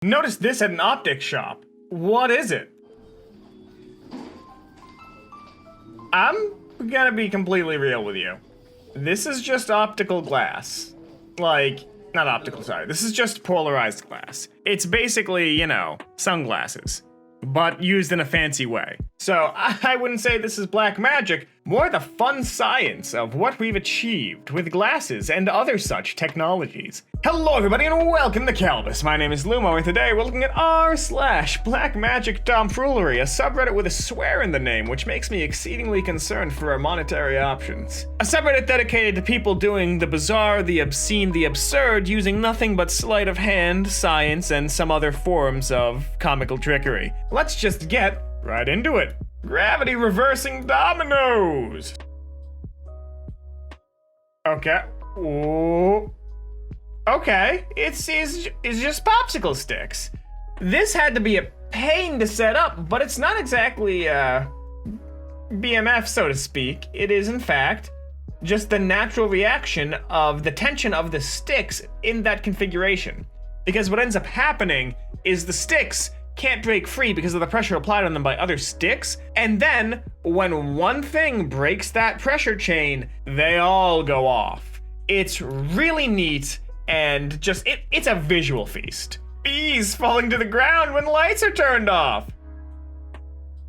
Notice this at an optics shop. What is it? I'm gonna be completely real with you. This is just optical glass. Like, not optical, sorry. This is just polarized glass. It's basically, you know, sunglasses, but used in a fancy way. So I wouldn't say this is black magic, more the fun science of what we've achieved with glasses and other such technologies. Hello everybody and welcome to Kalbus. My name is Lumo and today we're looking at r/blackmagictomfoolery, a subreddit with a swear in the name, which makes me exceedingly concerned for our monetary options. A subreddit dedicated to people doing the bizarre, the obscene, the absurd, using nothing but sleight of hand, science, and some other forms of comical trickery. Let's just get right into it. Gravity reversing dominoes. Okay. Ooh. Okay, it's just popsicle sticks. This had to be a pain to set up, but it's not exactly BMF, so to speak. It is, in fact, just the natural reaction of the tension of the sticks in that configuration. Because what ends up happening is the sticks can't break free because of the pressure applied on them by other sticks, and then when one thing breaks that pressure chain, they all go off. It's really neat. And just, it's a visual feast. Bees falling to the ground when lights are turned off.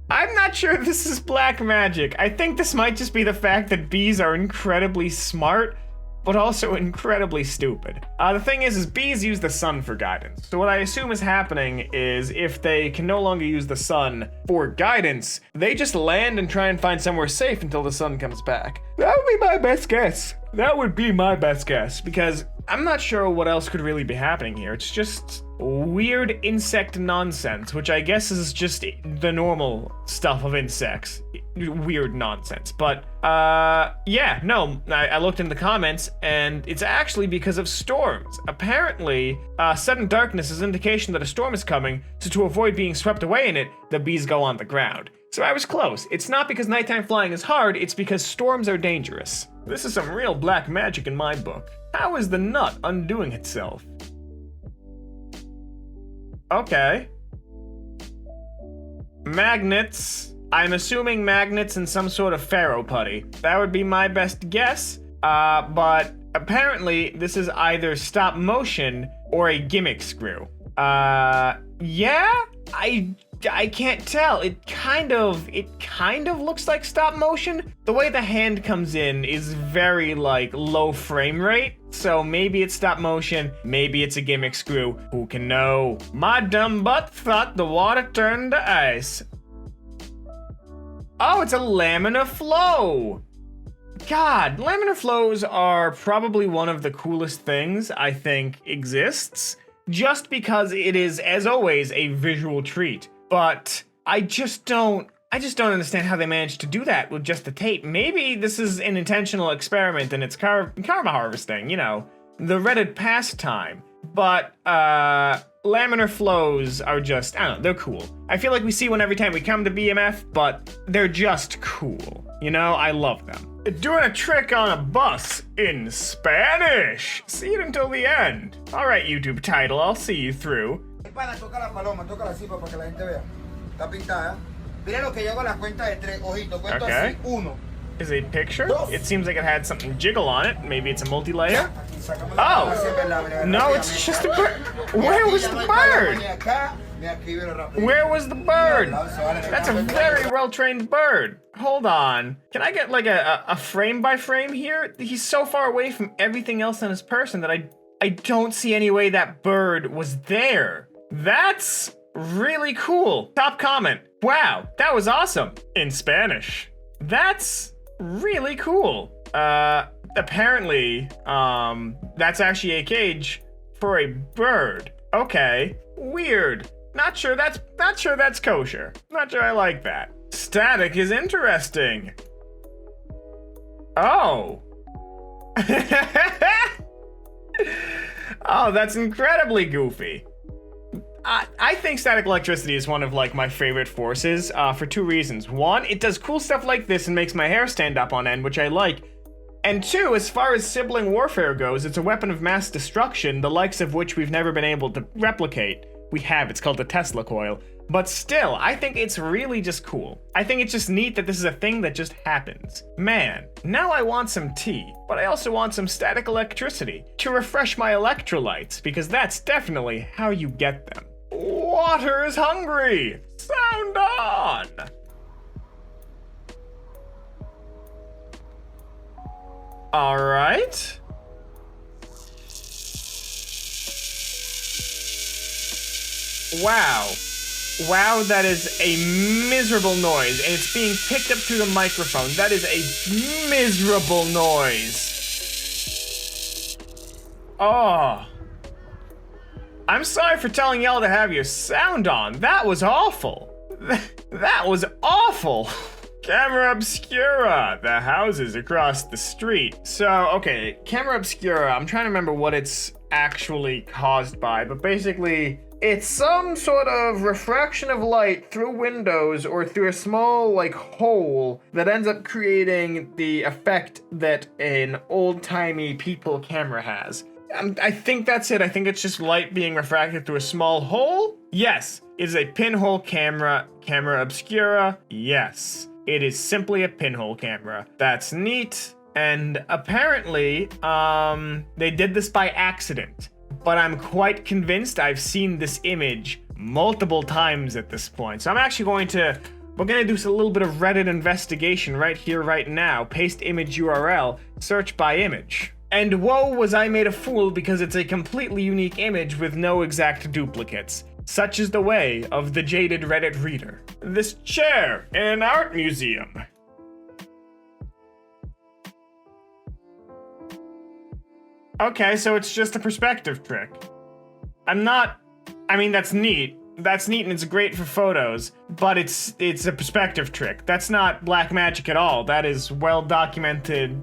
I'm not sure this is black magic. I think this might just be the fact that bees are incredibly smart, but also incredibly stupid. The thing is bees use the sun for guidance. So what I assume is happening is if they can no longer use the sun for guidance, they just land and try and find somewhere safe until the sun comes back. That would be my best guess. That would be my best guess, because I'm not sure what else could really be happening here. It's just weird insect nonsense, which I guess is just the normal stuff of insects. Weird nonsense. But, yeah, no, I looked in the comments, and it's actually because of storms. Apparently, sudden darkness is indication that a storm is coming, so to avoid being swept away in it, the bees go on the ground. So I was close. It's not because nighttime flying is hard, it's because storms are dangerous. This is some real black magic in my book. How is the nut undoing itself? Okay. Magnets. I'm assuming magnets and some sort of ferro putty. That would be my best guess. But apparently this is either stop motion or a gimmick screw. Yeah? I can't tell. It kind of looks like stop motion. The way the hand comes in is very like low frame rate. So maybe it's stop motion, maybe it's a gimmick screw. Who can know? My dumb butt thought the water turned to ice. Oh, it's a Laminar Flow. God, Laminar Flows are probably one of the coolest things I think exists, just because it is, as always, a visual treat. But I just don't understand how they managed to do that with just the tape. Maybe this is an intentional experiment and it's karma harvesting, you know, the Reddit pastime. But Laminar Flows are just, I don't know, they're cool. I feel like we see one every time we come to BMF, but they're just cool. You know, I love them. Doing a trick on a bus in Spanish. See it until the end. All right, YouTube title, I'll see you through. Toca la paloma, toca la cifra para que la gente vea. Está pintada. Mira lo que yo hago la cuenta de tres. Ojito, cuento así. Uno. Is a picture? It seems like it had something jiggle on it. Maybe it's a multi-layer. Oh! No, it's just a bird. Where was the bird? Where was the bird? That's a very well-trained bird. Hold on. Can I get like a frame by frame here? He's so far away from everything else on his person that I don't see any way that bird was there. That's really cool. Top comment. Wow, that was awesome. In Spanish. That's really cool. Apparently, that's actually a cage for a bird. Okay, weird. Not sure that's kosher. Not sure I like that. Static is interesting. Oh. Oh, that's incredibly goofy. I think static electricity is one of like my favorite forces for two reasons. One, it does cool stuff like this and makes my hair stand up on end, which I like. And two, as far as sibling warfare goes, it's a weapon of mass destruction, the likes of which we've never been able to replicate. we have. It's called the Tesla coil. But still, I think it's really just cool. I think it's just neat that this is a thing that just happens. Man, now I want some tea, but I also want some static electricity to refresh my electrolytes, because that's definitely how you get them. Water is hungry! Sound on! Alright. Wow. Wow, that is a miserable noise, and it's being picked up through the microphone. That is a miserable noise. Oh. I'm sorry for telling y'all to have your sound on. That was awful. That was awful. Camera Obscura, the houses across the street. So, okay, Camera Obscura, I'm trying to remember what it's actually caused by, but basically, it's some sort of refraction of light through windows or through a small, like, hole that ends up creating the effect that an old-timey people camera has. I think that's it. I think it's just light being refracted through a small hole. Yes, it is a pinhole camera, Camera Obscura. Yes, it is simply a pinhole camera. That's neat. And apparently, they did this by accident. But I'm quite convinced I've seen this image multiple times at this point. So I'm actually we're gonna do a little bit of Reddit investigation right here, right now. Paste image URL, search by image. And whoa, was I made a fool because it's a completely unique image with no exact duplicates. Such is the way of the jaded Reddit reader. This chair in an art museum. Okay, so it's just a perspective trick. I mean, that's neat. That's neat and it's great for photos, but it's a perspective trick. That's not black magic at all. That is well documented,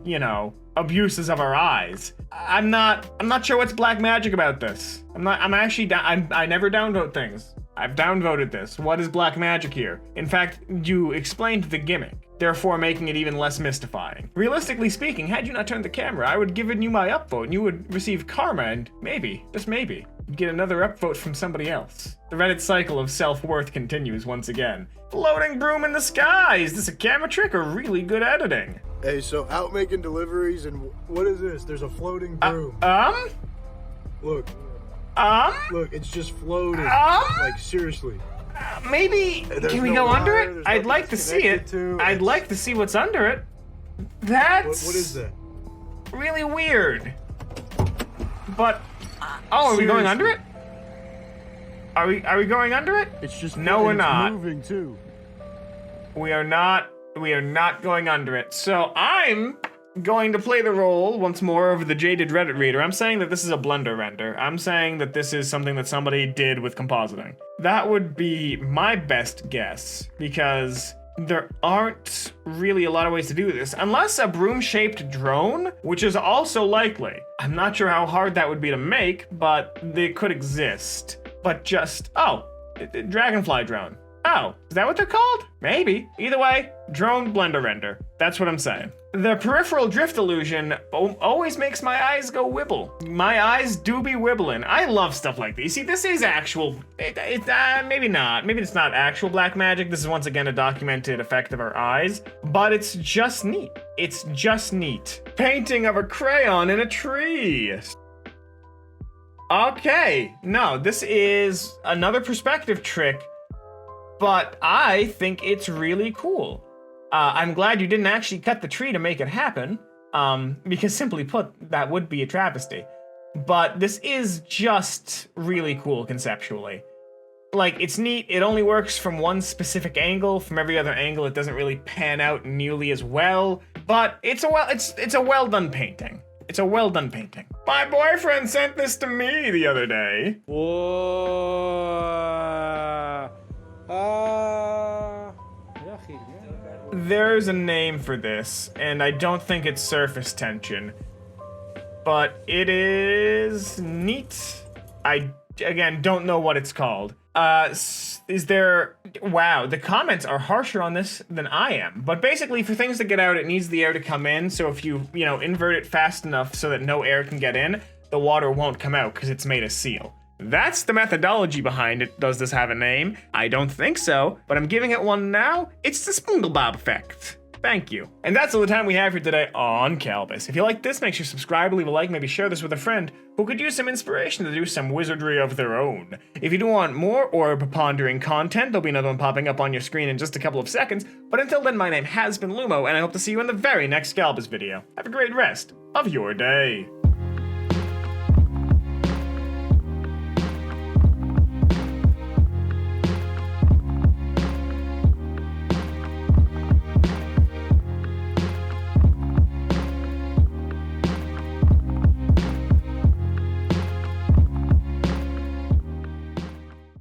abuses of our eyes. I'm not sure what's black magic about this. I never downvote things. I've downvoted this. What is black magic here? In fact, you explained the gimmick, therefore making it even less mystifying. Realistically speaking, had you not turned the camera, I would have given you my upvote and you would receive karma and maybe, just maybe, you'd get another upvote from somebody else. The Reddit cycle of self-worth continues once again. Floating broom in the sky! Is this a camera trick or really good editing? Hey, so out making deliveries and what is this? There's a floating broom. Look. Look, it's just floating. Like, seriously. Maybe, can we go under it? I'd like to see it. I'd like to see what's under it. That's... What is that? Really weird. But, are we going under it? Are we going under it? It's just... No, we're not. Moving too. We are not going under it. So I'm going to play the role once more of the jaded Reddit reader. I'm saying that this is a blender render. I'm saying that this is something that somebody did with compositing. That would be my best guess, because there aren't really a lot of ways to do this. Unless a broom-shaped drone, which is also likely. I'm not sure how hard that would be to make, but they could exist. But just, dragonfly drone. Oh, is that what they're called? Maybe. Either way, drone blender render. That's what I'm saying. The peripheral drift illusion always makes my eyes go wibble. My eyes do be wibbling. I love stuff like this. See, this is actual, maybe not. Maybe it's not actual black magic. This is once again a documented effect of our eyes, but it's just neat. It's just neat. Painting of a crayon in a tree. Okay, no, this is another perspective trick, but I think it's really cool. I'm glad you didn't actually cut the tree to make it happen, because simply put, that would be a travesty. But this is just really cool conceptually. Like, it's neat, it only works from one specific angle. From every other angle, it doesn't really pan out nearly as well. But it's a well done painting. It's a well done painting. My boyfriend sent this to me the other day. There's a name for this, and I don't think it's surface tension, but it is neat. I, again, don't know what it's called. Wow, the comments are harsher on this than I am. But basically, for things to get out, it needs the air to come in, so if you invert it fast enough so that no air can get in, the water won't come out because it's made of seal. That's the methodology behind it. Does this have a name? I don't think so, but I'm giving it one now. It's the Spoonglebob effect. Thank you. And that's all the time we have for today on Kalbus. If you like this, make sure to subscribe, leave a like, maybe share this with a friend who could use some inspiration to do some wizardry of their own. If you do want more or prepondering content, there'll be another one popping up on your screen in just a couple of seconds. But until then, my name has been Lumo, and I hope to see you in the very next Kalbus video. Have a great rest of your day.